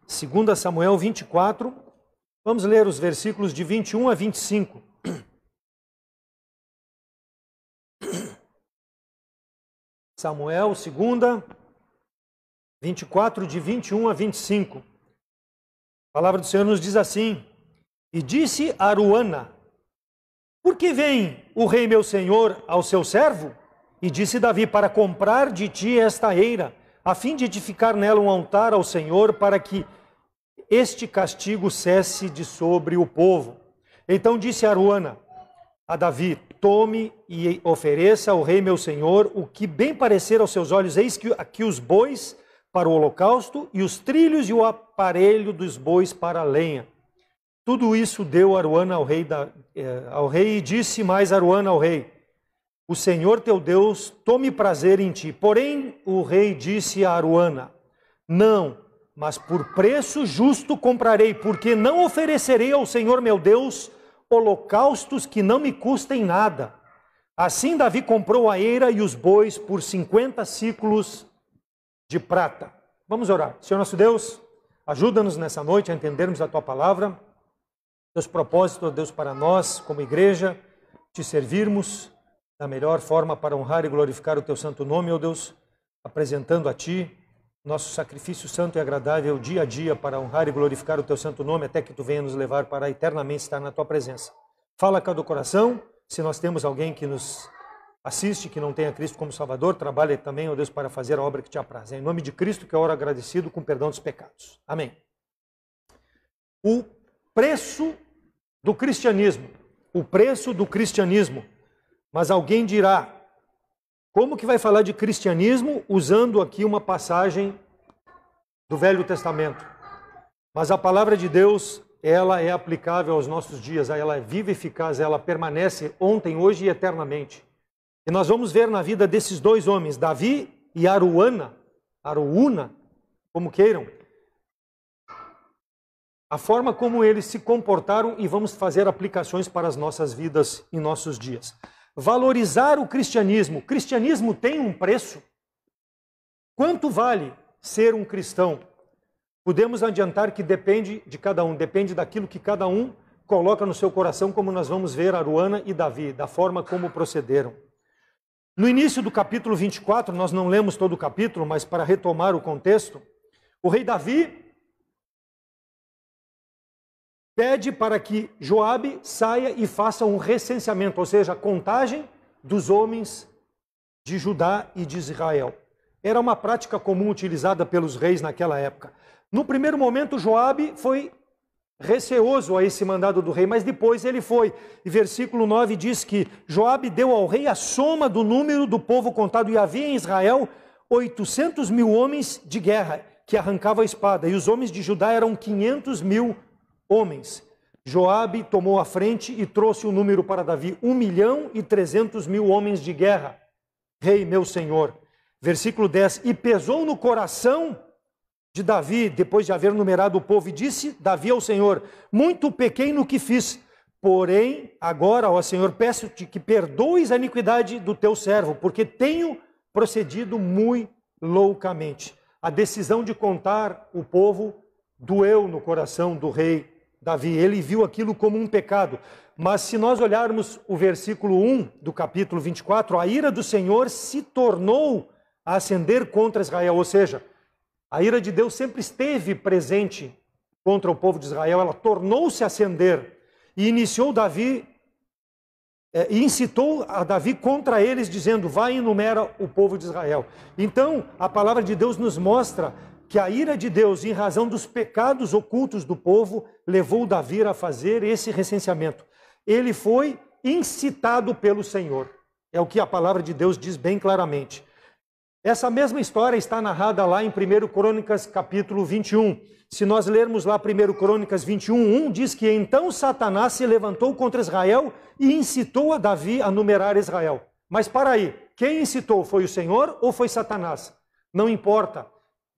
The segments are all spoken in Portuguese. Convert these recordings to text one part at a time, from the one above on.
2 Samuel 24, vamos ler os versículos de 21 a 25. Samuel 2, 24, de 21 a 25. A palavra do Senhor nos diz assim: E disse Aruana: Por que vem o rei meu senhor ao seu servo? E disse Davi: Para comprar de ti esta eira, a fim de edificar nela um altar ao Senhor, para que este castigo cesse de sobre o povo. Então disse Aruana a Davi: Tome e ofereça ao rei meu senhor o que bem parecer aos seus olhos. Eis que aqui os bois para o holocausto, e os trilhos e o aparelho dos bois para a lenha. Tudo isso deu Aruana ao rei, e disse mais Aruana ao rei: O Senhor teu Deus tome prazer em ti. Porém o rei disse a Aruana: Não, mas por preço justo comprarei, porque não oferecerei ao Senhor meu Deus holocaustos que não me custem nada. Assim Davi comprou a eira e os bois por 50 ciclos de prata. Vamos orar. Senhor nosso Deus, ajuda-nos nessa noite a entendermos a Tua palavra, Teus propósitos, ó Deus, para nós, como igreja, Te servirmos da melhor forma para honrar e glorificar o Teu santo nome, ó Deus, apresentando a Ti nosso sacrifício santo e agradável dia a dia para honrar e glorificar o Teu santo nome, até que Tu venha nos levar para eternamente estar na Tua presença. Fala a cada coração. Se nós temos alguém que nos assiste, que não tenha Cristo como Salvador, trabalhe também, ó Deus, para fazer a obra que Te apraz. É em nome de Cristo que eu oro agradecido, com perdão dos pecados. Amém. O preço do cristianismo. O preço do cristianismo. Mas alguém dirá: como que vai falar de cristianismo usando aqui uma passagem do Velho Testamento? Mas a palavra de Deus, ela é aplicável aos nossos dias, ela é viva e eficaz, ela permanece ontem, hoje e eternamente. E nós vamos ver na vida desses dois homens, Davi e Aruana, como queiram, a forma como eles se comportaram, e vamos fazer aplicações para as nossas vidas e nossos dias. Valorizar o cristianismo. O cristianismo tem um preço? Quanto vale ser um cristão? Podemos adiantar que depende de cada um, depende daquilo que cada um coloca no seu coração, como nós vamos ver Aruana e Davi, da forma como procederam. No início do capítulo 24, nós não lemos todo o capítulo, mas para retomar o contexto, o rei Davi pede para que Joabe saia e faça um recenseamento, ou seja, a contagem dos homens de Judá e de Israel. Era uma prática comum utilizada pelos reis naquela época. No primeiro momento, Joabe foi receoso a esse mandado do rei, mas depois ele foi. E versículo 9 diz que Joabe deu ao rei a soma do número do povo contado, e havia em Israel 800.000 homens de guerra que arrancavam a espada, e os homens de Judá eram 500.000 homens. Joabe tomou a frente e trouxe o número para Davi: 1.300.000 homens de guerra. Rei meu senhor. Versículo 10: E pesou no coração de Davi, depois de haver numerado o povo, e disse Davi ao Senhor: Muito pequei no que fiz, porém agora, ó Senhor, peço-te que perdoes a iniquidade do teu servo, porque tenho procedido muito loucamente. A decisão de contar o povo doeu no coração do rei Davi. Ele viu aquilo como um pecado. Mas se nós olharmos o versículo 1 do capítulo 24, a ira do Senhor se tornou a acender contra Israel, ou seja, a ira de Deus sempre esteve presente contra o povo de Israel, ela tornou-se a acender e iniciou Davi, e incitou a Davi contra eles, dizendo: vai e enumera o povo de Israel. Então, a palavra de Deus nos mostra que a ira de Deus, em razão dos pecados ocultos do povo, levou Davi a fazer esse recenseamento. Ele foi incitado pelo Senhor. É o que a palavra de Deus diz bem claramente. Essa mesma história está narrada lá em 1 Crônicas, capítulo 21. Se nós lermos lá 1 Crônicas 21:1, diz que então Satanás se levantou contra Israel e incitou a Davi a numerar Israel. Mas para aí, quem incitou? Foi o Senhor ou foi Satanás? Não importa,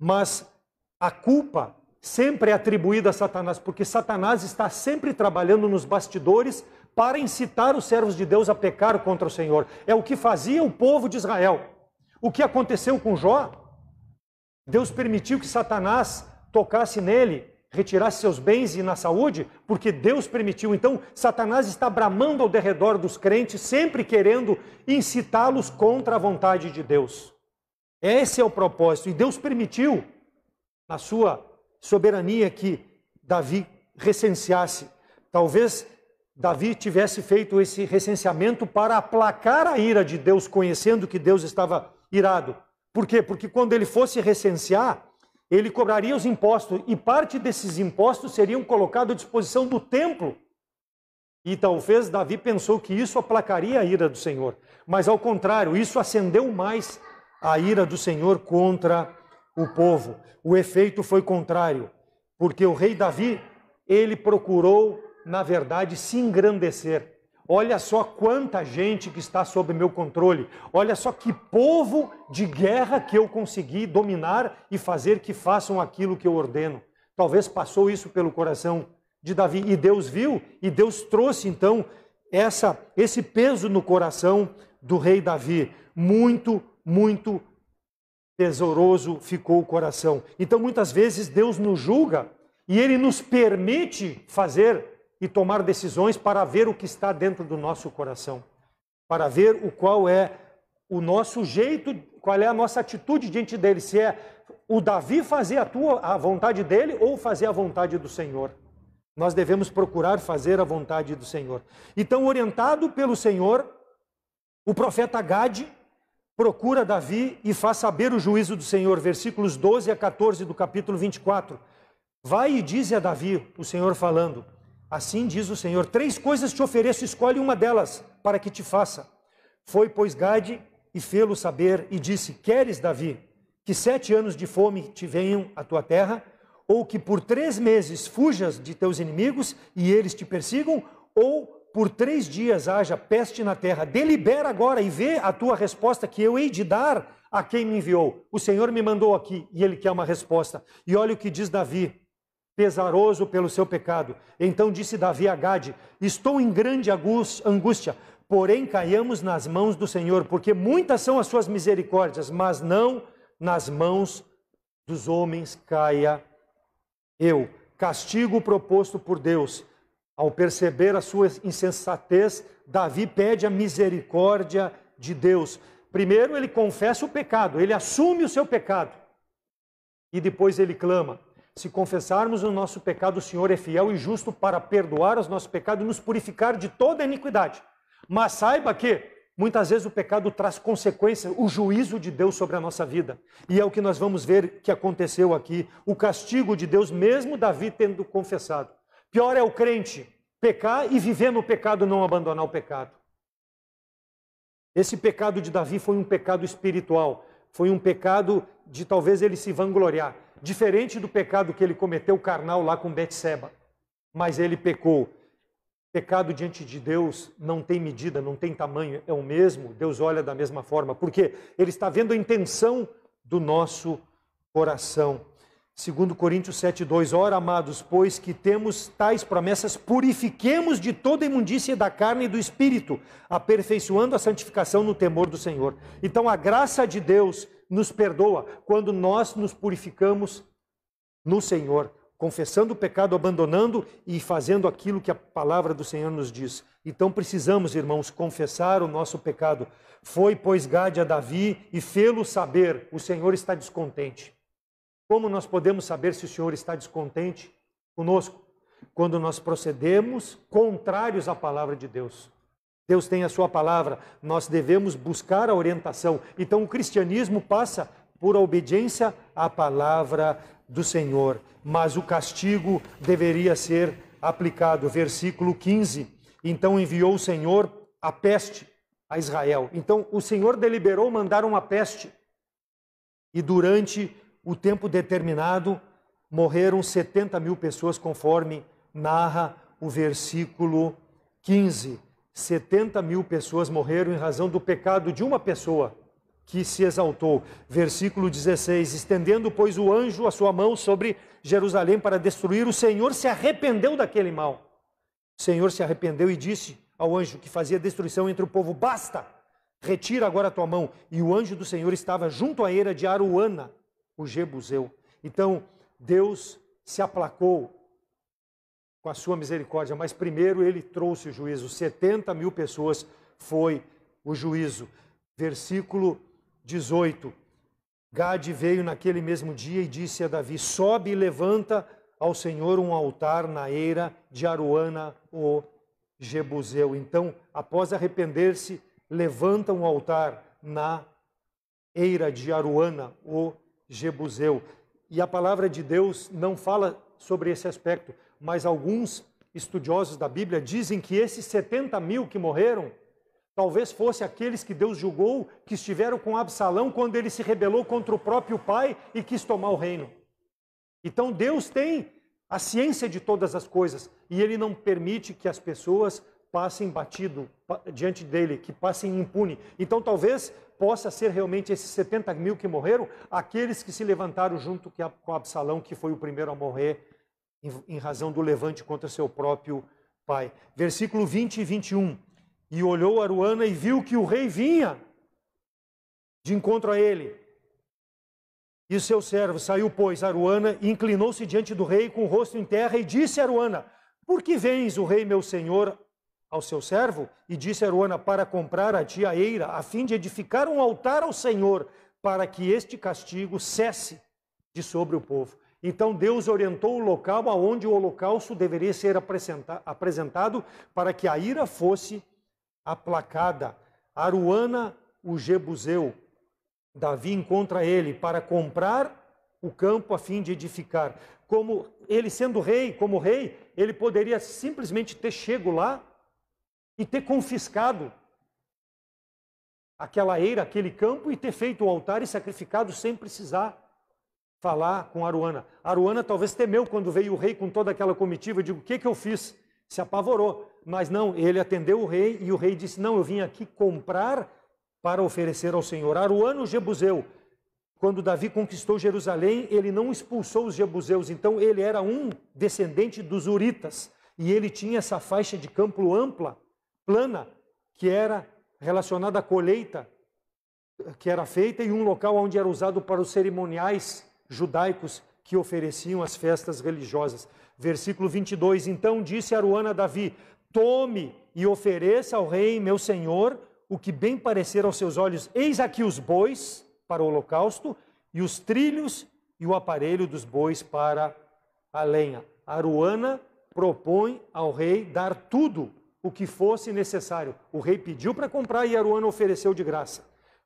mas a culpa sempre é atribuída a Satanás, porque Satanás está sempre trabalhando nos bastidores para incitar os servos de Deus a pecar contra o Senhor. É o que fazia o povo de Israel. O que aconteceu com Jó? Deus permitiu que Satanás tocasse nele, retirasse seus bens e na saúde, porque Deus permitiu. Então, Satanás está bramando ao derredor dos crentes, sempre querendo incitá-los contra a vontade de Deus. Esse é o propósito. E Deus permitiu, na sua soberania, que Davi recenseasse. Talvez Davi tivesse feito esse recenseamento para aplacar a ira de Deus, conhecendo que Deus estava irado. Por quê? Porque quando ele fosse recensear, ele cobraria os impostos, e parte desses impostos seriam colocados à disposição do templo. E talvez Davi pensou que isso aplacaria a ira do Senhor. Mas ao contrário, isso acendeu mais a ira do Senhor contra o povo. O efeito foi contrário, porque o rei Davi, ele procurou, na verdade, se engrandecer. Olha só quanta gente que está sob meu controle. Olha só que povo de guerra que eu consegui dominar e fazer que façam aquilo que eu ordeno. Talvez passou isso pelo coração de Davi. E Deus viu, e Deus trouxe então esse peso no coração do rei Davi. Muito, muito tesouroso ficou o coração. Então muitas vezes Deus nos julga e Ele nos permite fazer e tomar decisões para ver o que está dentro do nosso coração, para ver qual é o nosso jeito, qual é a nossa atitude diante dele, se é o Davi fazer a vontade dele ou fazer a vontade do Senhor. Nós devemos procurar fazer a vontade do Senhor. Então, orientado pelo Senhor, o profeta Gade procura Davi e faz saber o juízo do Senhor, versículos 12 a 14 do capítulo 24. Vai e dize a Davi, o Senhor falando: assim diz o Senhor, 3 coisas te ofereço, escolhe uma delas para que te faça. Foi, pois, Gade e fê-lo saber e disse: queres, Davi, que 7 anos de fome te venham à tua terra, ou que por 3 meses fujas de teus inimigos e eles te persigam, ou por 3 dias haja peste na terra? Delibera agora e vê a tua resposta, que eu hei de dar a quem me enviou. O Senhor me mandou aqui e ele quer uma resposta. E olha o que diz Davi, pesaroso pelo seu pecado. Então disse Davi a Gade: estou em grande angústia, porém caiamos nas mãos do Senhor, porque muitas são as suas misericórdias, mas não nas mãos dos homens caia eu. Castigo proposto por Deus. Ao perceber a sua insensatez, Davi pede a misericórdia de Deus. Primeiro ele confessa o pecado, ele assume o seu pecado. E depois ele clama: se confessarmos o nosso pecado, o Senhor é fiel e justo para perdoar os nossos pecados e nos purificar de toda a iniquidade. Mas saiba que muitas vezes o pecado traz consequências, o juízo de Deus sobre a nossa vida. E é o que nós vamos ver que aconteceu aqui, o castigo de Deus, mesmo Davi tendo confessado. Pior é o crente pecar e viver no pecado, não abandonar o pecado. Esse pecado de Davi foi um pecado espiritual, foi um pecado de talvez ele se vangloriar. Diferente do pecado que ele cometeu carnal lá com Betseba. Mas ele pecou. Pecado diante de Deus não tem medida, não tem tamanho, é o mesmo. Deus olha da mesma forma. Porque ele está vendo a intenção do nosso coração. 2 Coríntios 7:2. Ora, amados, pois que temos tais promessas, purifiquemos de toda imundícia da carne e do espírito, aperfeiçoando a santificação no temor do Senhor. Então a graça de Deus nos perdoa quando nós nos purificamos no Senhor, confessando o pecado, abandonando e fazendo aquilo que a palavra do Senhor nos diz. Então precisamos, irmãos, confessar o nosso pecado. Foi, pois, Gade a Davi e fê-lo saber: o Senhor está descontente. Como nós podemos saber se o Senhor está descontente conosco? Quando nós procedemos contrários à palavra de Deus. Deus tem a sua palavra, nós devemos buscar a orientação. Então o cristianismo passa por obediência à palavra do Senhor. Mas o castigo deveria ser aplicado. Versículo 15. Então enviou o Senhor a peste a Israel. Então o Senhor deliberou mandar uma peste. E durante o tempo determinado morreram 70.000 pessoas, conforme narra o versículo 15. 70.000 pessoas morreram em razão do pecado de uma pessoa que se exaltou. Versículo 16. Estendendo, pois, o anjo a sua mão sobre Jerusalém para destruir, o Senhor se arrependeu daquele mal. O Senhor se arrependeu e disse ao anjo que fazia destruição entre o povo: basta, retira agora a tua mão. E o anjo do Senhor estava junto à eira de Aruana, o Jebuseu. Então, Deus se aplacou com a sua misericórdia, mas primeiro ele trouxe o juízo. 70.000 pessoas foi o juízo. Versículo 18. Gade veio naquele mesmo dia e disse a Davi: sobe e levanta ao Senhor um altar na eira de Aruana, o Jebuseu. Então, após arrepender-se, levanta um altar na eira de Aruana, o Jebuseu. E a palavra de Deus não fala sobre esse aspecto, mas alguns estudiosos da Bíblia dizem que esses 70.000 que morreram, talvez fosse aqueles que Deus julgou, que estiveram com Absalão quando ele se rebelou contra o próprio pai e quis tomar o reino. Então Deus tem a ciência de todas as coisas e ele não permite que as pessoas passem batido diante dele, que passem impune. Então talvez possa ser realmente esses 70.000 que morreram, aqueles que se levantaram junto com Absalão, que foi o primeiro a morrer em razão do levante contra seu próprio pai. Versículo 20 e 21. E olhou Aruana e viu que o rei vinha de encontro a ele. E o seu servo saiu, pois, Aruana, e inclinou-se diante do rei com o rosto em terra e disse a Aruana: por que vens, o rei meu senhor, ao seu servo? E disse Aruana: para comprar a ti a eira, a fim de edificar um altar ao Senhor, para que este castigo cesse de sobre o povo. Então Deus orientou o local aonde o holocausto deveria ser apresentado para que a ira fosse aplacada. Aruana, o Jebuseu, Davi encontra ele para comprar o campo a fim de edificar. Como ele sendo rei, como rei, ele poderia simplesmente ter chego lá e ter confiscado aquela eira, aquele campo e ter feito o altar e sacrificado sem precisar falar com Aruana. Aruana talvez temeu quando veio o rei com toda aquela comitiva, digo, o que eu fiz? Se apavorou, mas não, ele atendeu o rei e o rei disse, não, eu vim aqui comprar para oferecer ao Senhor. Aruana, o Jebuseu, quando Davi conquistou Jerusalém, ele não expulsou os Jebuseus, então ele era um descendente dos Uritas, e ele tinha essa faixa de campo ampla, plana, que era relacionada à colheita que era feita, e um local onde era usado para os cerimoniais judaicos que ofereciam as festas religiosas. Versículo 22, então disse Aruana a Davi, tome e ofereça ao rei, meu senhor, o que bem parecer aos seus olhos. Eis aqui os bois para o holocausto, e os trilhos e o aparelho dos bois para a lenha. Aruana propõe ao rei dar tudo o que fosse necessário. O rei pediu para comprar e Aruana ofereceu de graça.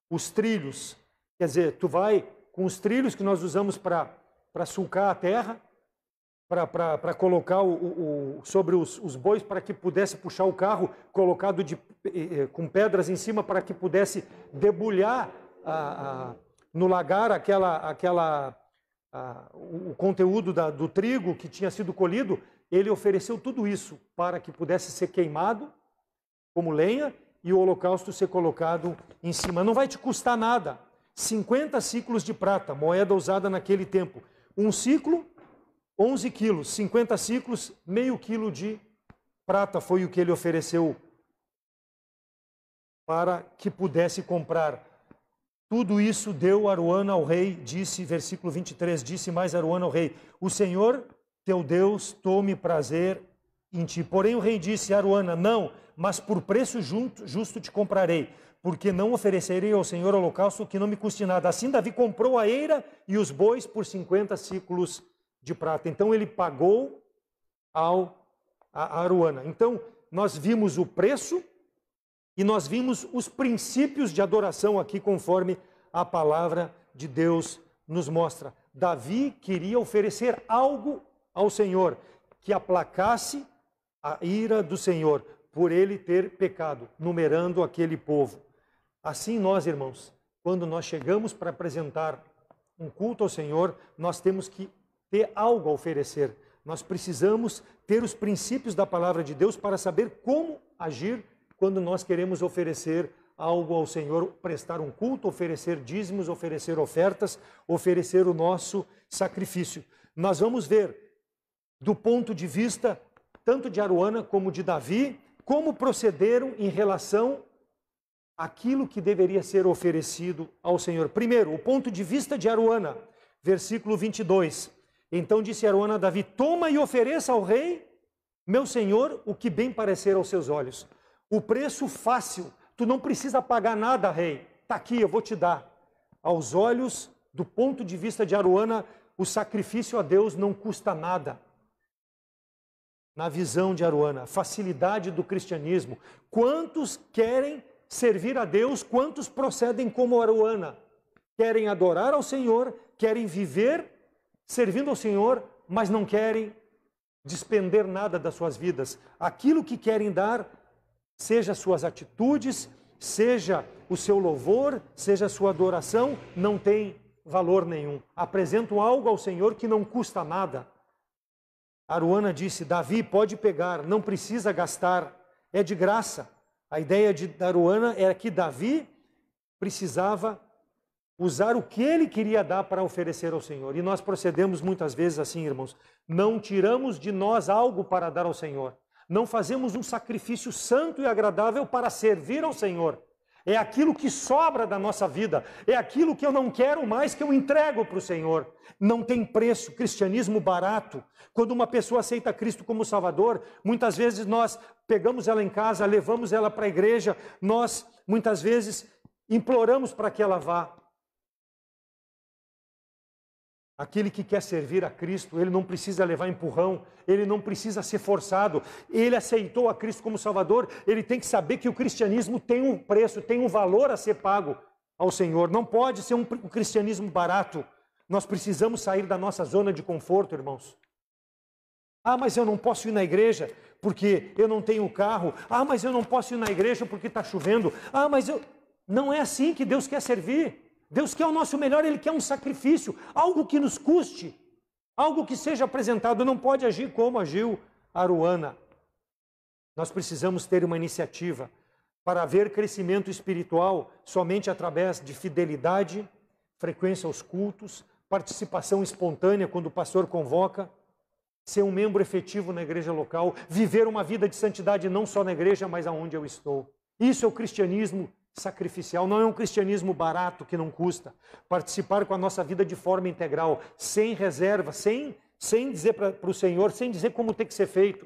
Os trilhos, quer dizer, tu vai com os trilhos que nós usamos para sulcar a terra, para colocar sobre os bois para que pudesse puxar o carro, colocado com pedras em cima para que pudesse debulhar no lagar o conteúdo do trigo que tinha sido colhido. Ele ofereceu tudo isso para que pudesse ser queimado como lenha e o holocausto ser colocado em cima. Não vai te custar nada. 50 ciclos de prata, moeda usada naquele tempo. Um ciclo, 11 quilos, 50 ciclos, meio quilo de prata foi o que ele ofereceu para que pudesse comprar. Tudo isso deu Aruana ao rei, disse, versículo 23, disse mais Aruana ao rei, o Senhor teu Deus tome prazer em ti. Porém o rei disse a Aruana, não, mas por preço justo te comprarei, porque não oferecerei ao Senhor holocausto que não me custe nada. Assim Davi comprou a eira e os bois por 50 ciclos de prata. Então ele pagou a Aruana. Então nós vimos o preço e nós vimos os princípios de adoração aqui, conforme a palavra de Deus nos mostra. Davi queria oferecer algo ao Senhor que aplacasse a ira do Senhor por ele ter pecado, numerando aquele povo. Assim nós, irmãos, quando nós chegamos para apresentar um culto ao Senhor, nós temos que ter algo a oferecer. Nós precisamos ter os princípios da palavra de Deus para saber como agir quando nós queremos oferecer algo ao Senhor, prestar um culto, oferecer dízimos, oferecer ofertas, oferecer o nosso sacrifício. Nós vamos ver, do ponto de vista tanto de Aruana como de Davi, como procederam em relação àquilo que deveria ser oferecido ao Senhor. Primeiro, o ponto de vista de Aruana, versículo 22. Então disse Aruana a Davi: toma e ofereça ao rei, meu senhor, o que bem parecer aos seus olhos. O preço fácil, tu não precisa pagar nada, rei. Está aqui, eu vou te dar. Aos olhos, do ponto de vista de Aruana, o sacrifício a Deus não custa nada. Na visão de Aruana, a facilidade do cristianismo. Quantos querem servir a Deus? Quantos procedem como Aruana? Querem adorar ao Senhor, querem viver servindo ao Senhor, mas não querem despender nada das suas vidas. Aquilo que querem dar, seja as suas atitudes, seja o seu louvor, seja a sua adoração, não tem valor nenhum. Apresentam algo ao Senhor que não custa nada. Aruana disse: Davi, pode pegar, não precisa gastar, é de graça. A ideia de Aruana era que Davi precisava usar o que ele queria dar para oferecer ao Senhor. E nós procedemos muitas vezes assim, irmãos. Não tiramos de nós algo para dar ao Senhor. Não fazemos um sacrifício santo e agradável para servir ao Senhor. É aquilo que sobra da nossa vida. É aquilo que eu não quero mais, que eu entrego para o Senhor. Não tem preço. Cristianismo barato. Quando uma pessoa aceita Cristo como Salvador, muitas vezes nós pegamos ela em casa, levamos ela para a igreja, nós muitas vezes imploramos para que ela vá. Aquele que quer servir a Cristo, ele não precisa levar empurrão, ele não precisa ser forçado. Ele aceitou a Cristo como Salvador, ele tem que saber que o cristianismo tem um preço, tem um valor a ser pago ao Senhor. Não pode ser um cristianismo barato. Nós precisamos sair da nossa zona de conforto, irmãos. Ah, mas eu não posso ir na igreja porque eu não tenho carro. Ah, mas eu não posso ir na igreja porque está chovendo. Ah, mas eu... Não é assim que Deus quer servir. Deus quer o nosso melhor, Ele quer um sacrifício, algo que nos custe, algo que seja apresentado. Não pode agir como agiu Aruana. Nós precisamos ter uma iniciativa para haver crescimento espiritual somente através de fidelidade, frequência aos cultos, participação espontânea quando o pastor convoca, ser um membro efetivo na igreja local, viver uma vida de santidade não só na igreja, mas aonde eu estou. Isso é o cristianismo sacrificial, não é um cristianismo barato que não custa. Participar com a nossa vida de forma integral, sem reserva, sem dizer para o Senhor, sem dizer como tem que ser feito.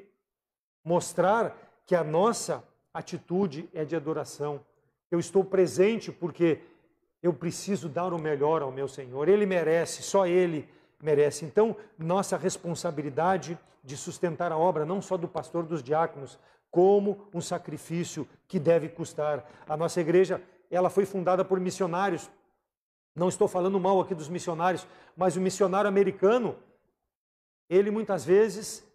Mostrar que a nossa atitude é de adoração. Eu estou presente porque eu preciso dar o melhor ao meu Senhor. Ele merece, só Ele merece. Então, nossa responsabilidade de sustentar a obra, não só do pastor, dos diáconos, como um sacrifício que deve custar. A nossa igreja, ela foi fundada por missionários. Não estou falando mal aqui dos missionários, mas o missionário americano, ele muitas vezes,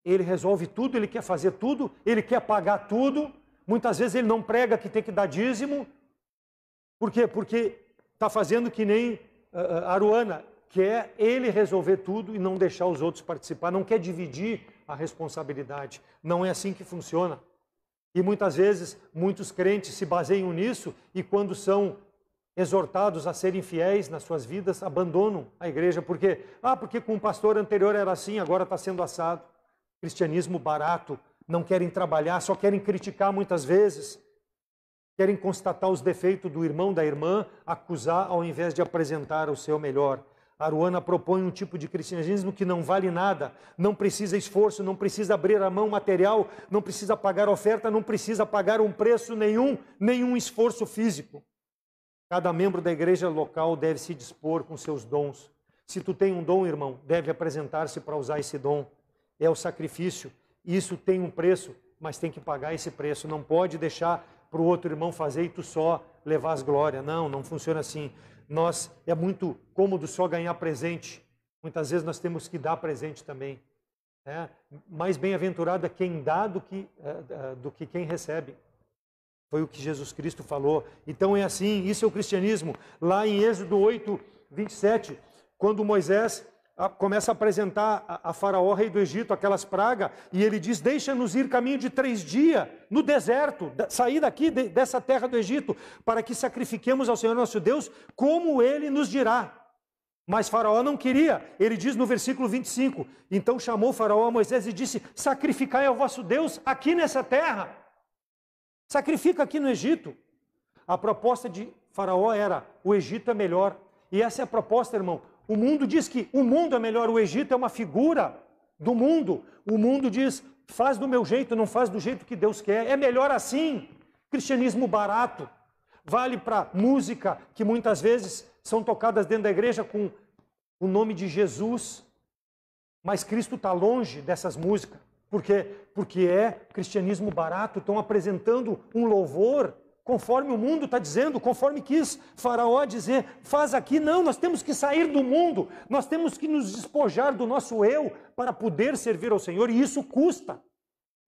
ele resolve tudo, ele quer fazer tudo, ele quer pagar tudo. Muitas vezes ele não prega que tem que dar dízimo. Por quê? Porque está fazendo que nem Aruana, quer ele resolver tudo e não deixar os outros participar, não quer dividir a responsabilidade. Não é assim que funciona. E muitas vezes, muitos crentes se baseiam nisso e quando são exortados a serem fiéis nas suas vidas, abandonam a igreja. Por quê? Porque com o pastor anterior era assim, agora está sendo assado. Cristianismo barato, não querem trabalhar, só querem criticar muitas vezes. Querem constatar os defeitos do irmão, da irmã, acusar ao invés de apresentar o seu melhor. Aruana propõe um tipo de cristianismo que não vale nada, não precisa esforço, não precisa abrir a mão material, não precisa pagar oferta, não precisa pagar um preço nenhum esforço físico. Cada membro da igreja local deve se dispor com seus dons. Se tu tem um dom, irmão, deve apresentar-se para usar esse dom. É o sacrifício. Isso tem um preço, mas tem que pagar esse preço. Não pode deixar para o outro irmão fazer e tu só levar as glórias. Não funciona assim. É muito cômodo só ganhar presente. Muitas vezes nós temos que dar presente também. Mais bem-aventurado é quem dá do que quem recebe. Foi o que Jesus Cristo falou. Então é assim, isso é o cristianismo. Lá em Êxodo 8, 27, quando Moisés começa a apresentar a Faraó, rei do Egito, aquelas pragas, e ele diz: deixa-nos ir caminho de 3 dias no deserto, sair daqui dessa terra do Egito, para que sacrifiquemos ao Senhor nosso Deus, como Ele nos dirá. Mas Faraó não queria. Ele diz no versículo 25, então chamou Faraó a Moisés e disse: sacrificai ao vosso Deus aqui nessa terra. Sacrifica aqui no Egito. A proposta de Faraó era: o Egito é melhor. E essa é a proposta, irmão. O mundo diz que o mundo é melhor, o Egito é uma figura do mundo. O mundo diz, faz do meu jeito, não faz do jeito que Deus quer. É melhor assim. Cristianismo barato. Vale para música, que muitas vezes são tocadas dentro da igreja com o nome de Jesus. Mas Cristo está longe dessas músicas. Por quê? Porque é cristianismo barato. Estão apresentando um louvor conforme o mundo está dizendo, conforme quis Faraó dizer, faz aqui. Não, nós temos que sair do mundo, nós temos que nos despojar do nosso eu para poder servir ao Senhor, e isso custa.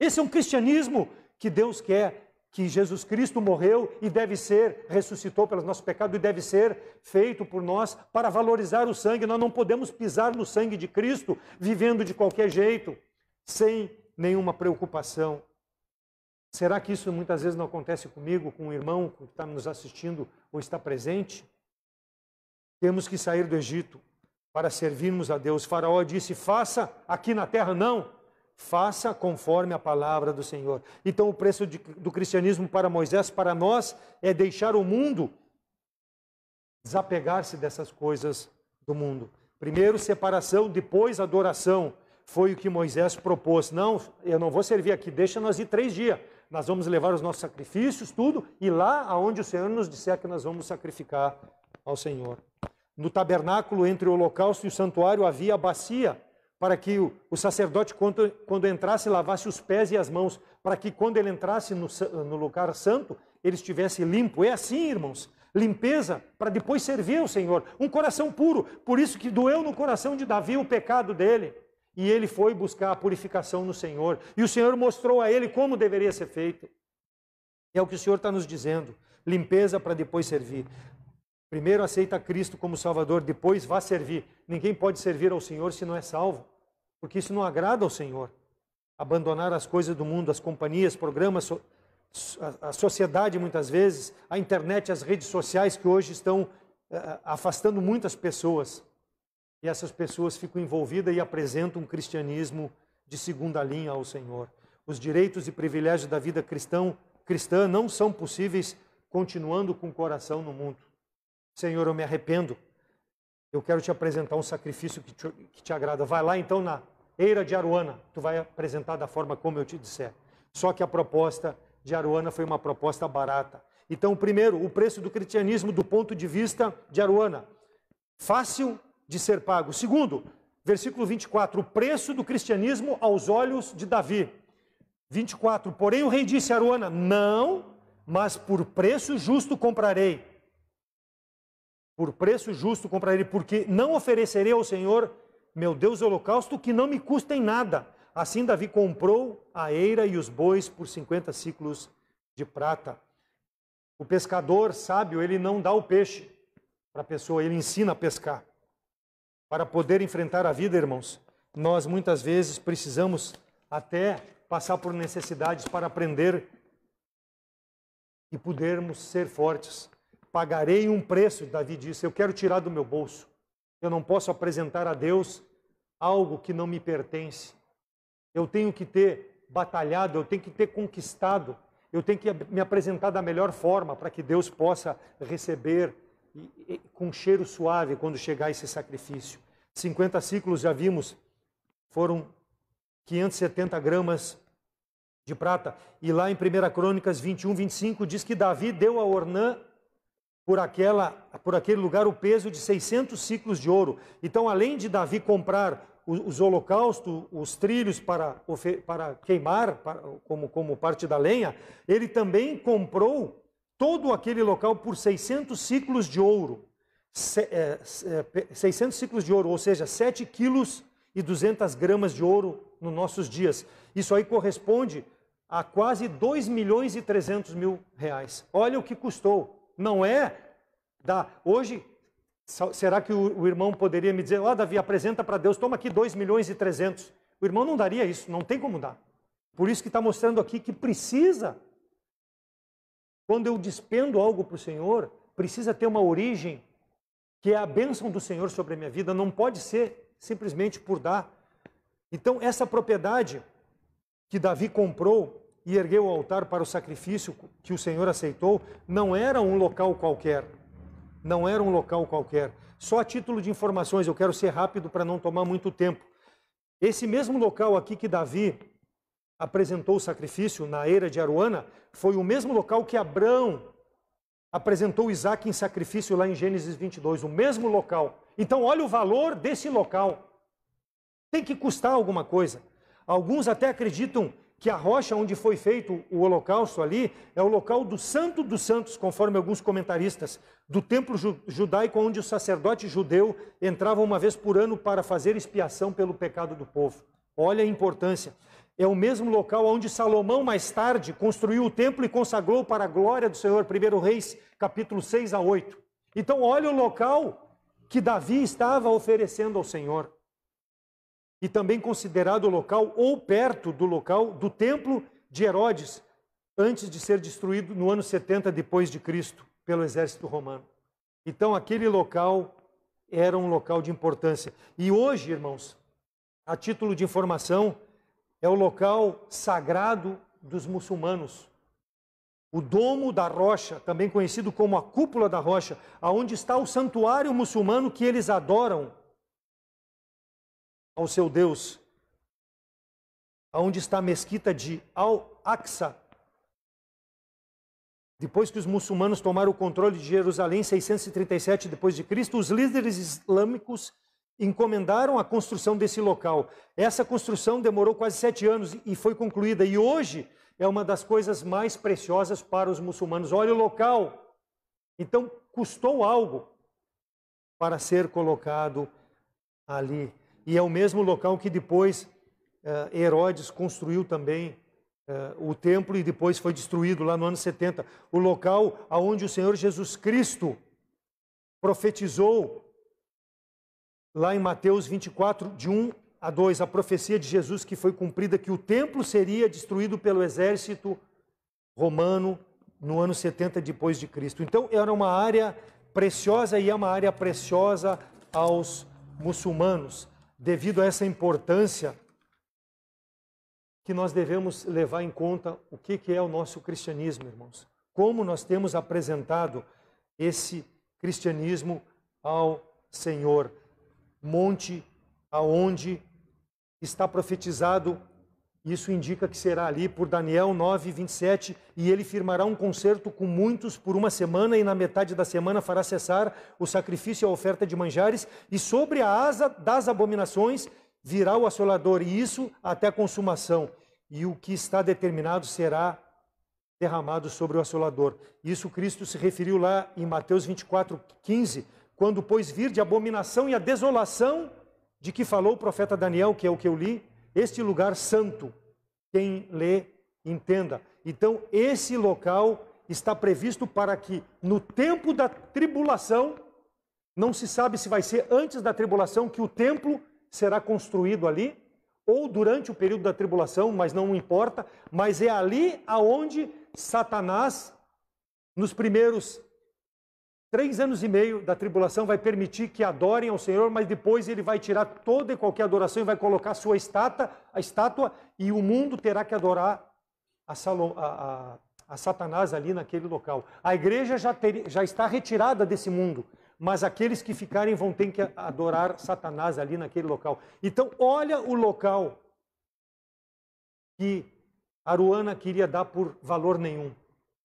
Esse é um cristianismo que Deus quer, que Jesus Cristo morreu e deve ser, ressuscitou pelos nossos pecados e deve ser feito por nós para valorizar o sangue. Nós não podemos pisar no sangue de Cristo vivendo de qualquer jeito, sem nenhuma preocupação. Será que isso muitas vezes não acontece comigo, com um irmão que está nos assistindo ou está presente? Temos que sair do Egito para servirmos a Deus. Faraó disse, faça aqui na terra. Não, faça conforme a palavra do Senhor. Então o preço do cristianismo para Moisés, para nós, é deixar o mundo, desapegar-se dessas coisas do mundo. Primeiro separação, depois adoração. Foi o que Moisés propôs. Não, eu não vou servir aqui, deixa nós ir 3 dias. Nós vamos levar os nossos sacrifícios, tudo, e lá aonde o Senhor nos disser que nós vamos sacrificar ao Senhor. No tabernáculo, entre o holocausto e o santuário, havia a bacia, para que o sacerdote, quando entrasse, lavasse os pés e as mãos, para que quando ele entrasse no lugar santo, ele estivesse limpo. É assim, irmãos, limpeza, para depois servir ao Senhor. Um coração puro, por isso que doeu no coração de Davi o pecado dele. E ele foi buscar a purificação no Senhor. E o Senhor mostrou a ele como deveria ser feito. É o que o Senhor está nos dizendo. Limpeza para depois servir. Primeiro aceita Cristo como Salvador, depois vá servir. Ninguém pode servir ao Senhor se não é salvo. Porque isso não agrada ao Senhor. Abandonar as coisas do mundo, as companhias, programas, a sociedade muitas vezes, a internet, as redes sociais que hoje estão afastando muitas pessoas. E essas pessoas ficam envolvidas e apresentam um cristianismo de segunda linha ao Senhor. Os direitos e privilégios da vida cristã não são possíveis continuando com o coração no mundo. Senhor, eu me arrependo. Eu quero te apresentar um sacrifício que te agrada. Vai lá então na eira de Aruana. Tu vai apresentar da forma como eu te disser. Só que a proposta de Aruana foi uma proposta barata. Então, primeiro, o preço do cristianismo do ponto de vista de Aruana. Fácil de ser pago. Segundo, versículo 24, o preço do cristianismo aos olhos de Davi. 24, porém o rei disse a Aruana, não, mas por preço justo comprarei. Por preço justo comprarei, porque não oferecerei ao Senhor, meu Deus, holocausto que não me custa em nada. Assim Davi comprou a eira e os bois por 50 ciclos de prata. O pescador sábio, ele não dá o peixe para a pessoa, ele ensina a pescar. Para poder enfrentar a vida, irmãos, nós muitas vezes precisamos até passar por necessidades para aprender e podermos ser fortes. Pagarei um preço, Davi disse, eu quero tirar do meu bolso. Eu não posso apresentar a Deus algo que não me pertence. Eu tenho que ter batalhado, eu tenho que ter conquistado, eu tenho que me apresentar da melhor forma para que Deus possa receber com cheiro suave quando chegar esse sacrifício. 50 ciclos, já vimos, foram 570 gramas de prata. E lá em 1 Crônicas 21, 25, diz que Davi deu a Ornã por aquele lugar o peso de 600 ciclos de ouro. Então, além de Davi comprar os holocaustos, os trilhos para queimar, como parte da lenha, ele também comprou todo aquele local por 600 ciclos de ouro. 600 ciclos de ouro, ou seja, 7 quilos e 200 gramas de ouro nos nossos dias. Isso aí corresponde a quase 2 milhões e 300 mil reais. Olha o que custou. Não é hoje, será que o irmão poderia me dizer, Davi, apresenta para Deus, toma aqui 2 milhões e 300. O irmão não daria isso, não tem como dar. Por isso que está mostrando aqui que precisa, quando eu despendo algo para o Senhor, precisa ter uma origem, que é a bênção do Senhor sobre a minha vida, não pode ser simplesmente por dar. Então, essa propriedade que Davi comprou e ergueu o altar para o sacrifício que o Senhor aceitou, não era um local qualquer. Não era um local qualquer. Só a título de informações, eu quero ser rápido para não tomar muito tempo. Esse mesmo local aqui que Davi apresentou o sacrifício na era de Aruana, foi o mesmo local que Abrão apresentou Isaac em sacrifício lá em Gênesis 22, o mesmo local. Então olha o valor desse local. Tem que custar alguma coisa. Alguns até acreditam que a rocha onde foi feito o holocausto ali é o local do Santo dos Santos, conforme alguns comentaristas, do templo judaico onde o sacerdote judeu entrava uma vez por ano para fazer expiação pelo pecado do povo. Olha a importância. É o mesmo local onde Salomão mais tarde construiu o templo e consagrou para a glória do Senhor, 1 Reis, capítulo 6 a 8. Então olha o local que Davi estava oferecendo ao Senhor. E também considerado o local, ou perto do local, do templo de Herodes, antes de ser destruído no ano 70 depois de Cristo, pelo exército romano. Então aquele local era um local de importância. E hoje, irmãos, a título de informação, é o local sagrado dos muçulmanos. O Domo da Rocha, também conhecido como a Cúpula da Rocha, aonde está o santuário muçulmano que eles adoram ao seu Deus, aonde está a mesquita de Al-Aqsa. Depois que os muçulmanos tomaram o controle de Jerusalém em 637 depois de Cristo, os líderes islâmicos encomendaram a construção desse local. Essa construção demorou quase 7 anos e foi concluída, e hoje é uma das coisas mais preciosas para os muçulmanos. Olha o local. Então custou algo para ser colocado ali. E é o mesmo local que depois Herodes construiu também o templo e depois foi destruído lá no ano 70. O local onde o Senhor Jesus Cristo profetizou lá em Mateus 24, de 1 a 2, a profecia de Jesus que foi cumprida, que o templo seria destruído pelo exército romano no ano 70 depois de Cristo. Então era uma área preciosa e é uma área preciosa aos muçulmanos. Devido a essa importância que nós devemos levar em conta o que é o nosso cristianismo, irmãos. Como nós temos apresentado esse cristianismo ao Senhor. Monte aonde está profetizado, isso indica que será ali por Daniel 9, 27, e ele firmará um concerto com muitos por uma semana, e na metade da semana fará cessar o sacrifício e a oferta de manjares, e sobre a asa das abominações virá o assolador, e isso até a consumação, e o que está determinado será derramado sobre o assolador. Isso Cristo se referiu lá em Mateus 24, 15, quando, pois, vir de abominação e a desolação de que falou o profeta Daniel, que é o que eu li, este lugar santo, quem lê, entenda. Então, esse local está previsto para que, no tempo da tribulação, não se sabe se vai ser antes da tribulação que o templo será construído ali, ou durante o período da tribulação, mas não importa, mas é ali aonde Satanás, nos primeiros 3 anos e meio da tribulação, vai permitir que adorem ao Senhor, mas depois ele vai tirar toda e qualquer adoração e vai colocar a estátua, e o mundo terá que adorar a Satanás ali naquele local. A igreja já está retirada desse mundo, mas aqueles que ficarem vão ter que adorar Satanás ali naquele local. Então, olha o local que Aruana queria dar por valor nenhum.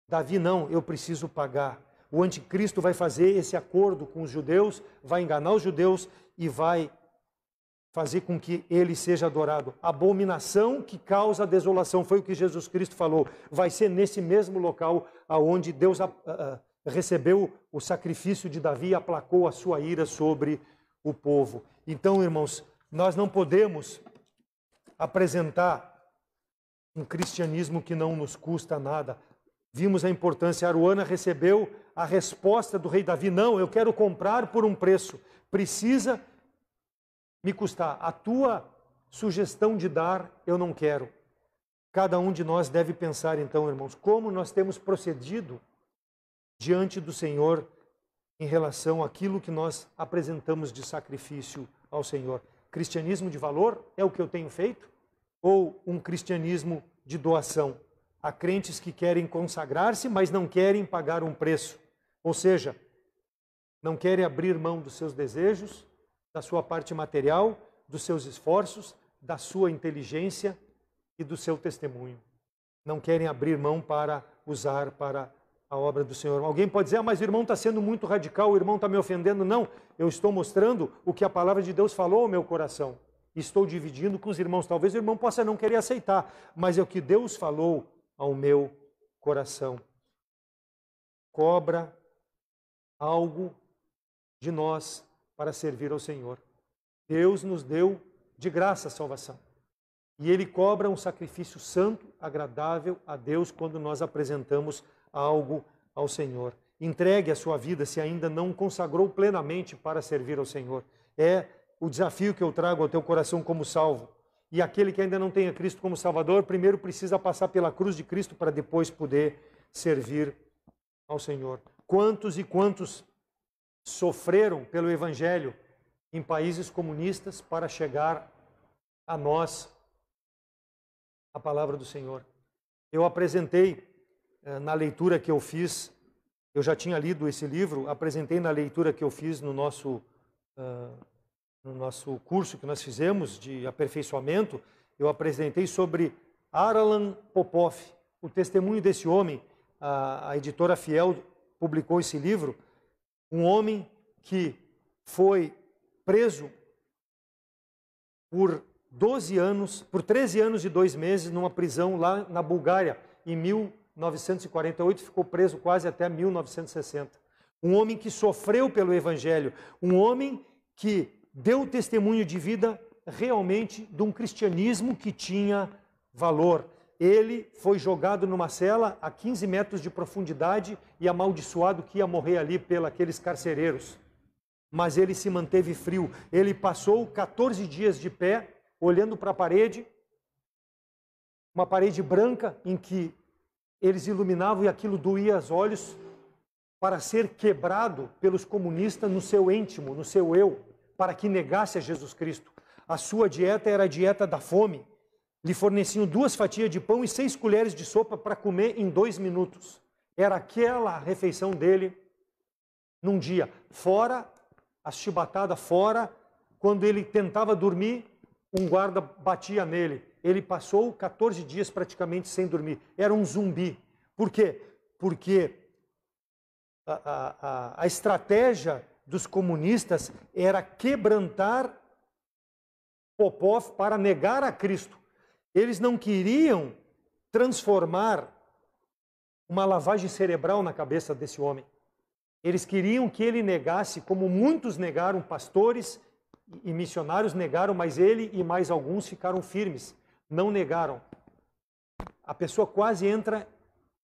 Davi, não, eu preciso pagar. O anticristo vai fazer esse acordo com os judeus, vai enganar os judeus e vai fazer com que ele seja adorado. Abominação que causa desolação, foi o que Jesus Cristo falou. Vai ser nesse mesmo local aonde Deus recebeu o sacrifício de Davi e aplacou a sua ira sobre o povo. Então, irmãos, nós não podemos apresentar um cristianismo que não nos custa nada. Vimos a importância. Aruana recebeu a resposta do rei Davi: não, eu quero comprar por um preço, precisa me custar. A tua sugestão de dar, eu não quero. Cada um de nós deve pensar então, irmãos, como nós temos procedido diante do Senhor em relação àquilo que nós apresentamos de sacrifício ao Senhor. Cristianismo de valor é o que eu tenho feito? Ou um cristianismo de doação? Há crentes que querem consagrar-se, mas não querem pagar um preço. Ou seja, não querem abrir mão dos seus desejos, da sua parte material, dos seus esforços, da sua inteligência e do seu testemunho. Não querem abrir mão para usar para a obra do Senhor. Alguém pode dizer, mas o irmão está sendo muito radical, o irmão está me ofendendo. Não, eu estou mostrando o que a palavra de Deus falou ao meu coração. Estou dividindo com os irmãos. Talvez o irmão possa não querer aceitar, mas é o que Deus falou ao meu coração. Cobra algo de nós para servir ao Senhor. Deus nos deu de graça a salvação. E Ele cobra um sacrifício santo, agradável a Deus quando nós apresentamos algo ao Senhor. Entregue a sua vida se ainda não consagrou plenamente para servir ao Senhor. É o desafio que eu trago ao teu coração como salvo. E aquele que ainda não tenha Cristo como Salvador, primeiro precisa passar pela cruz de Cristo para depois poder servir ao Senhor. Quantos e quantos sofreram pelo Evangelho em países comunistas para chegar a nós a palavra do Senhor. Eu apresentei na leitura que eu fiz, eu já tinha lido esse livro, apresentei na leitura que eu fiz no nosso curso que nós fizemos de aperfeiçoamento, eu apresentei sobre Alan Popov, o testemunho desse homem. A editora Fiel publicou esse livro, um homem que foi preso por 13 anos e 2 meses numa prisão lá na Bulgária, em 1948, ficou preso quase até 1960. Um homem que sofreu pelo Evangelho, um homem que deu testemunho de vida realmente de um cristianismo que tinha valor. Ele foi jogado numa cela a 15 metros de profundidade e amaldiçoado que ia morrer ali pelos carcereiros. Mas ele se manteve frio. Ele passou 14 dias de pé, olhando para a parede, uma parede branca em que eles iluminavam e aquilo doía os olhos, para ser quebrado pelos comunistas no seu íntimo, no seu eu, para que negasse a Jesus Cristo. A sua dieta era a dieta da fome. Lhe forneciam 2 fatias de pão e 6 colheres de sopa para comer em 2 minutos. Era aquela a refeição dele num dia. Fora a chibatada, fora, quando ele tentava dormir, um guarda batia nele. Ele passou 14 dias praticamente sem dormir. Era um zumbi. Por quê? Porque a estratégia dos comunistas era quebrantar Popov para negar a Cristo. Eles não queriam transformar uma lavagem cerebral na cabeça desse homem. Eles queriam que ele negasse, como muitos negaram, pastores e missionários negaram, mas ele e mais alguns ficaram firmes, não negaram. A pessoa quase entra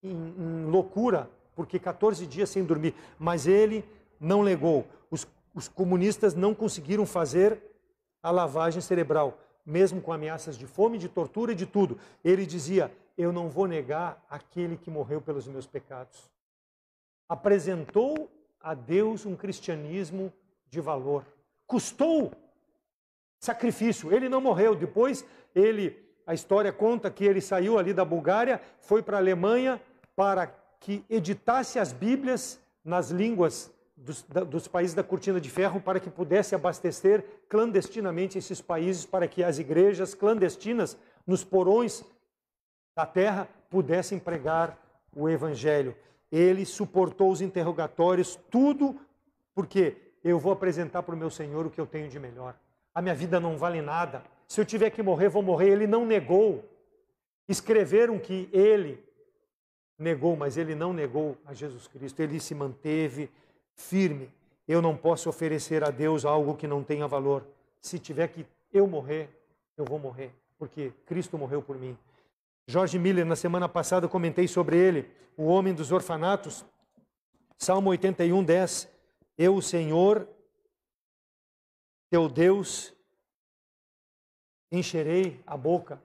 em loucura, porque 14 dias sem dormir, mas ele não negou. Os comunistas não conseguiram fazer a lavagem cerebral, mesmo com ameaças de fome, de tortura e de tudo. Ele dizia, eu não vou negar aquele que morreu pelos meus pecados. Apresentou a Deus um cristianismo de valor. Custou sacrifício. Ele não morreu. Depois, a história conta que ele saiu ali da Bulgária, foi para a Alemanha para que editasse as Bíblias nas línguas dos países da Cortina de Ferro, para que pudesse abastecer clandestinamente esses países, para que as igrejas clandestinas nos porões da terra pudessem pregar o Evangelho. Ele suportou os interrogatórios, tudo porque eu vou apresentar para o meu Senhor o que eu tenho de melhor. A minha vida não vale nada. Se eu tiver que morrer, vou morrer. Ele não negou. Escreveram que ele negou, mas ele não negou a Jesus Cristo. Ele se manteve firme. Eu não posso oferecer a Deus algo que não tenha valor. Se tiver que eu morrer, eu vou morrer, porque Cristo morreu por mim. George Miller, na semana passada, eu comentei sobre ele, o homem dos orfanatos. Salmo 81, 10. Eu, o Senhor, teu Deus, encherei a boca,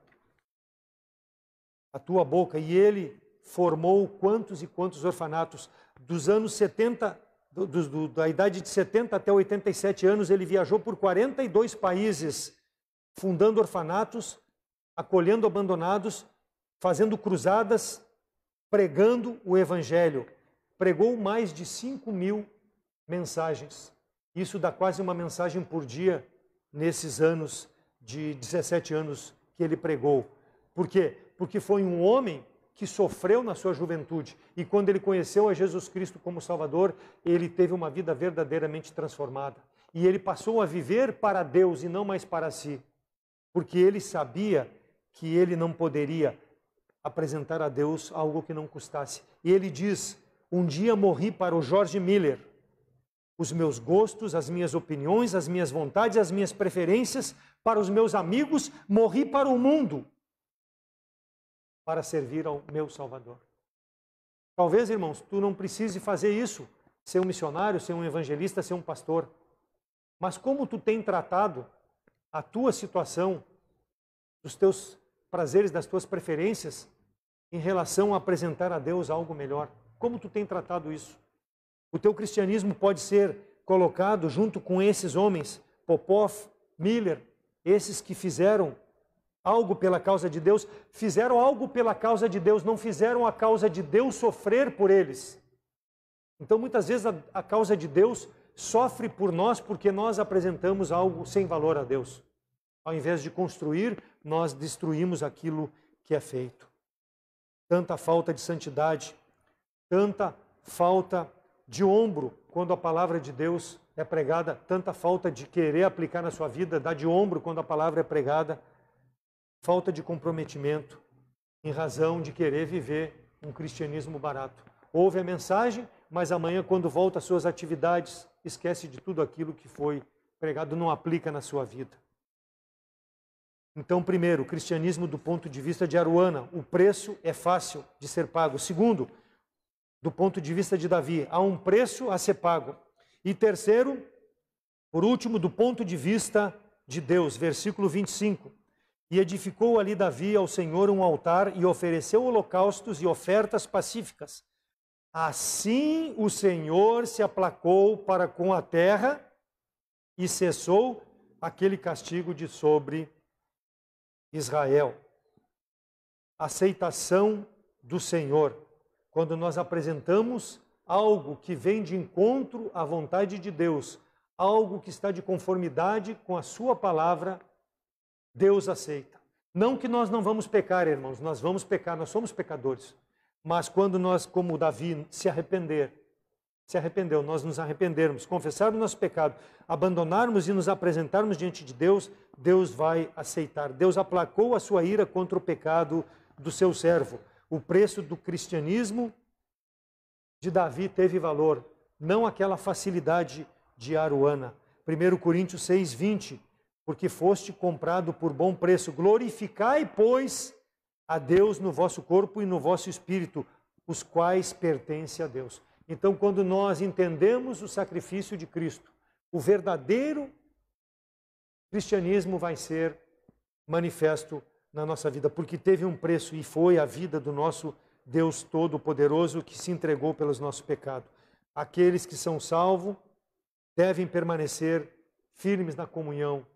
a tua boca. E ele formou quantos e quantos orfanatos. Dos anos 70, da idade de 70 até 87 anos, ele viajou por 42 países, fundando orfanatos, acolhendo abandonados, fazendo cruzadas, pregando o Evangelho. Pregou mais de 5.000 mensagens. Isso dá quase uma mensagem por dia nesses anos de 17 anos que ele pregou. Por quê? Porque foi um homem que sofreu na sua juventude. E quando ele conheceu a Jesus Cristo como Salvador, ele teve uma vida verdadeiramente transformada. E ele passou a viver para Deus e não mais para si. Porque ele sabia que ele não poderia apresentar a Deus algo que não custasse. E ele diz, um dia morri para o George Miller. Os meus gostos, as minhas opiniões, as minhas vontades, as minhas preferências, para os meus amigos, morri para o mundo, para servir ao meu Salvador. Talvez, irmãos, tu não precise fazer isso, ser um missionário, ser um evangelista, ser um pastor. Mas como tu tem tratado a tua situação, os teus prazeres, das tuas preferências, em relação a apresentar a Deus algo melhor? Como tu tem tratado isso? O teu cristianismo pode ser colocado junto com esses homens, Popoff, Miller, esses que fizeram algo pela causa de Deus, fizeram algo pela causa de Deus, não fizeram a causa de Deus sofrer por eles. Então, muitas vezes, a causa de Deus sofre por nós porque nós apresentamos algo sem valor a Deus. Ao invés de construir, nós destruímos aquilo que é feito. Tanta falta de santidade, tanta falta de ombro quando a palavra de Deus é pregada, tanta falta de querer aplicar na sua vida, dar de ombro quando a palavra é pregada, falta de comprometimento em razão de querer viver um cristianismo barato. Ouve a mensagem, mas amanhã, quando volta às suas atividades, esquece de tudo aquilo que foi pregado, não aplica na sua vida. Então, primeiro, o cristianismo do ponto de vista de Aruana, o preço é fácil de ser pago. Segundo, do ponto de vista de Davi, há um preço a ser pago. E terceiro, por último, do ponto de vista de Deus, versículo 25. E edificou ali Davi ao Senhor um altar e ofereceu holocaustos e ofertas pacíficas. Assim o Senhor se aplacou para com a terra e cessou aquele castigo de sobre Israel. Aceitação do Senhor. Quando nós apresentamos algo que vem de encontro à vontade de Deus, algo que está de conformidade com a sua palavra, Deus aceita. Não que nós não vamos pecar, irmãos, nós vamos pecar, nós somos pecadores. Mas quando nós, como Davi, se arrependeu, nós nos arrependermos, confessarmos nosso pecado, abandonarmos e nos apresentarmos diante de Deus, Deus vai aceitar. Deus aplacou a sua ira contra o pecado do seu servo. O preço do cristianismo de Davi teve valor, não aquela facilidade de Aruana. 1 Coríntios 6:20, porque foste comprado por bom preço. Glorificai, pois, a Deus no vosso corpo e no vosso espírito, os quais pertencem a Deus. Então, quando nós entendemos o sacrifício de Cristo, o verdadeiro cristianismo vai ser manifesto na nossa vida, porque teve um preço e foi a vida do nosso Deus Todo-Poderoso que se entregou pelos nossos pecados. Aqueles que são salvos devem permanecer firmes na comunhão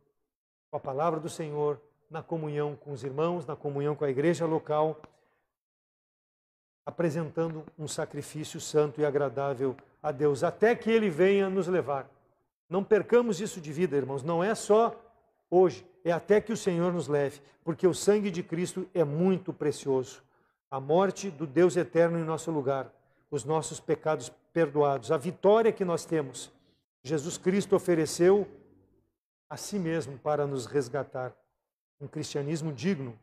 com a palavra do Senhor, na comunhão com os irmãos, na comunhão com a igreja local, apresentando um sacrifício santo e agradável a Deus, até que Ele venha nos levar. Não percamos isso de vida, irmãos, não é só hoje, é até que o Senhor nos leve, porque o sangue de Cristo é muito precioso. A morte do Deus eterno em nosso lugar, os nossos pecados perdoados, a vitória que nós temos. Jesus Cristo ofereceu a si mesmo para nos resgatar. Um cristianismo digno,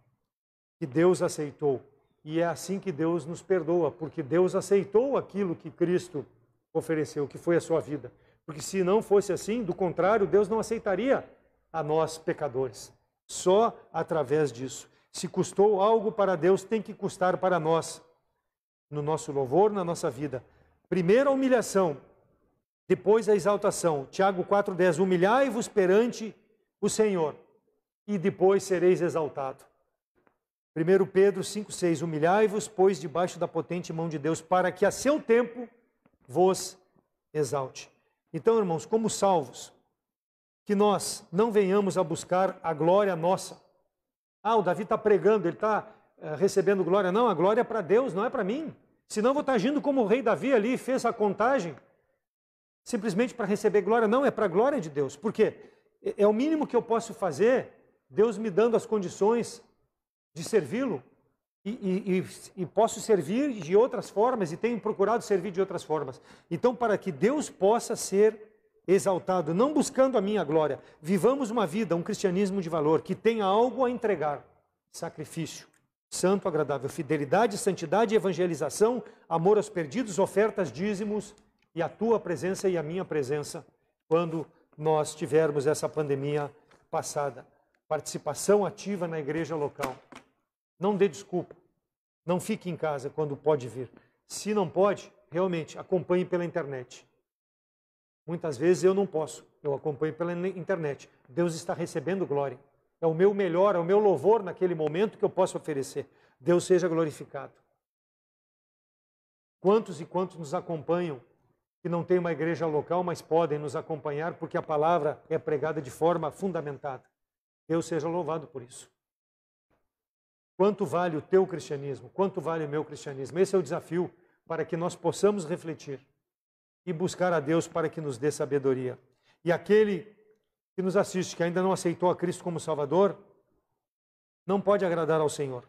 que Deus aceitou. E é assim que Deus nos perdoa, porque Deus aceitou aquilo que Cristo ofereceu, que foi a sua vida. Porque se não fosse assim, do contrário, Deus não aceitaria a nós, pecadores. Só através disso. Se custou algo para Deus, tem que custar para nós. No nosso louvor, na nossa vida. Primeiro a humilhação, depois a exaltação. Tiago 4,10, humilhai-vos perante o Senhor, e depois sereis exaltado. 1 Pedro 5,6, humilhai-vos, pois, debaixo da potente mão de Deus, para que a seu tempo vos exalte. Então, irmãos, como salvos, que nós não venhamos a buscar a glória nossa. O Davi está pregando, ele está recebendo glória. Não, a glória é para Deus, não é para mim. Senão eu vou estar agindo como o rei Davi ali, fez a contagem. simplesmente para receber glória, não, é para a glória de Deus. Por quê? É o mínimo que eu posso fazer, Deus me dando as condições de servi-lo, e posso servir de outras formas, e tenho procurado servir de outras formas. Então, para que Deus possa ser exaltado, não buscando a minha glória, vivamos uma vida, um cristianismo de valor, que tenha algo a entregar, sacrifício, santo, agradável, fidelidade, santidade, evangelização, amor aos perdidos, ofertas, dízimos, e a tua presença e a minha presença, quando nós tivermos essa pandemia passada. Participação ativa na igreja local. Não dê desculpa. Não fique em casa quando pode vir. Se não pode, realmente, acompanhe pela internet. Muitas vezes eu não posso. Eu acompanho pela internet. Deus está recebendo glória. É o meu melhor, é o meu louvor naquele momento que eu posso oferecer. Deus seja glorificado. Quantos e quantos nos acompanham que não tem uma igreja local, mas podem nos acompanhar porque a palavra é pregada de forma fundamentada. Deus seja louvado por isso. Quanto vale o teu cristianismo? Quanto vale o meu cristianismo? Esse é o desafio para que nós possamos refletir e buscar a Deus para que nos dê sabedoria. E aquele que nos assiste, que ainda não aceitou a Cristo como Salvador, não pode agradar ao Senhor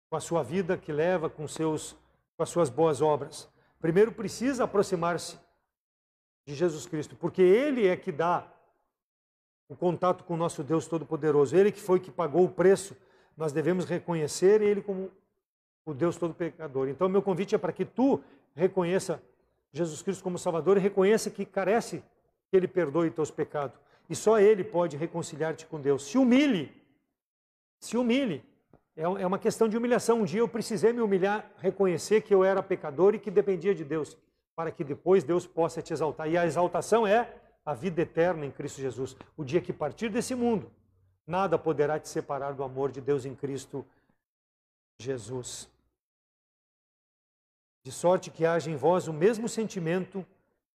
com a sua vida que leva, com as suas boas obras. Primeiro precisa aproximar-se de Jesus Cristo, porque Ele é que dá o contato com o nosso Deus Todo-Poderoso. Ele que foi que pagou o preço. Nós devemos reconhecer Ele como o Deus Todo-Pecador. Então, meu convite é para que tu reconheça Jesus Cristo como Salvador e reconheça que carece que Ele perdoe teus pecados. E só Ele pode reconciliar-te com Deus. Se humilhe. Se humilhe. É uma questão de humilhação. Um dia eu precisei me humilhar, reconhecer que eu era pecador e que dependia de Deus, para que depois Deus possa te exaltar. E a exaltação é a vida eterna em Cristo Jesus. O dia que partir desse mundo, nada poderá te separar do amor de Deus em Cristo Jesus. De sorte que haja em vós o mesmo sentimento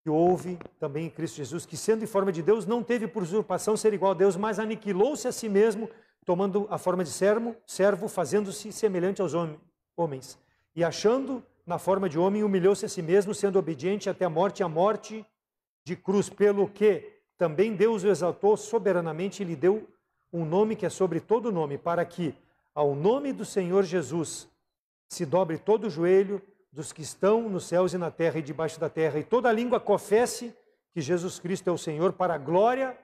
que houve também em Cristo Jesus, que sendo em forma de Deus, não teve por usurpação ser igual a Deus, mas aniquilou-se a si mesmo, tomando a forma de servo, fazendo-se semelhante aos homens. E achando na forma de homem, humilhou-se a si mesmo, sendo obediente até a morte de cruz, pelo que também Deus o exaltou soberanamente e lhe deu um nome que é sobre todo nome, para que ao nome do Senhor Jesus se dobre todo o joelho dos que estão nos céus e na terra e debaixo da terra, e toda língua confesse que Jesus Cristo é o Senhor, para a glória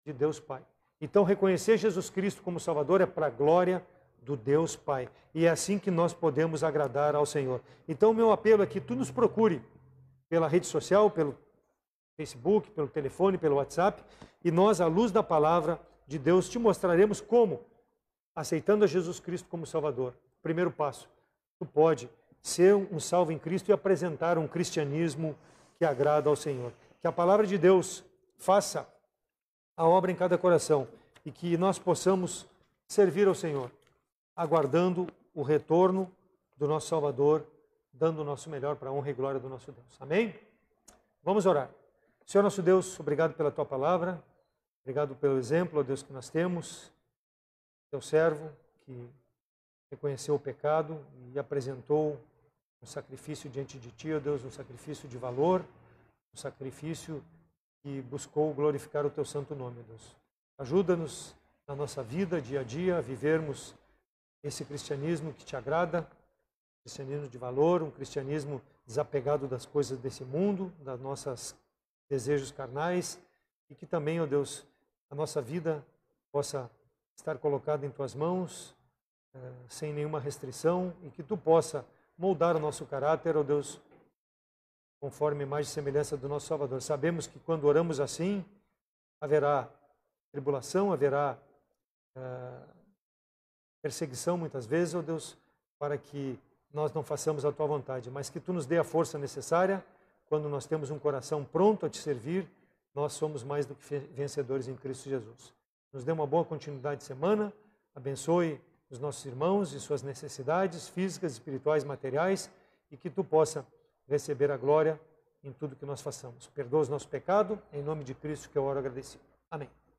de Deus Pai. Então, reconhecer Jesus Cristo como Salvador é para a glória do Deus Pai. E é assim que nós podemos agradar ao Senhor. Então, o meu apelo é que tu nos procure pela rede social, pelo Facebook, pelo telefone, pelo WhatsApp, e nós, à luz da palavra de Deus, te mostraremos como, aceitando a Jesus Cristo como Salvador, primeiro passo, tu pode ser um salvo em Cristo e apresentar um cristianismo que agrada ao Senhor. Que a palavra de Deus faça a obra em cada coração e que nós possamos servir ao Senhor, aguardando o retorno do nosso Salvador, dando o nosso melhor para a honra e glória do nosso Deus. Amém? Vamos orar. Senhor nosso Deus, obrigado pela Tua palavra, obrigado pelo exemplo, ó Deus, que nós temos, Teu servo que reconheceu o pecado e apresentou um sacrifício diante de Ti, ó Deus, um sacrifício de valor, um sacrifício que buscou glorificar o Teu santo nome, ó Deus. Ajuda-nos na nossa vida, dia a dia, a vivermos esse cristianismo que Te agrada, um cristianismo de valor, um cristianismo desapegado das coisas desse mundo, das nossas desejos carnais, e que também, ó Deus, a nossa vida possa estar colocada em Tuas mãos, sem nenhuma restrição, e que Tu possa moldar o nosso caráter, ó Deus, conforme a imagem e semelhança do nosso Salvador. Sabemos que quando oramos assim, haverá tribulação, haverá perseguição muitas vezes, ó Deus, para que nós não façamos a Tua vontade, mas que Tu nos dê a força necessária. Quando nós temos um coração pronto a Te servir, nós somos mais do que vencedores em Cristo Jesus. Nos dê uma boa continuidade de semana, abençoe os nossos irmãos e suas necessidades físicas, espirituais, materiais, e que Tu possa receber a glória em tudo que nós façamos. Perdoa os nossos pecados, em nome de Cristo que eu oro agradecido. Amém.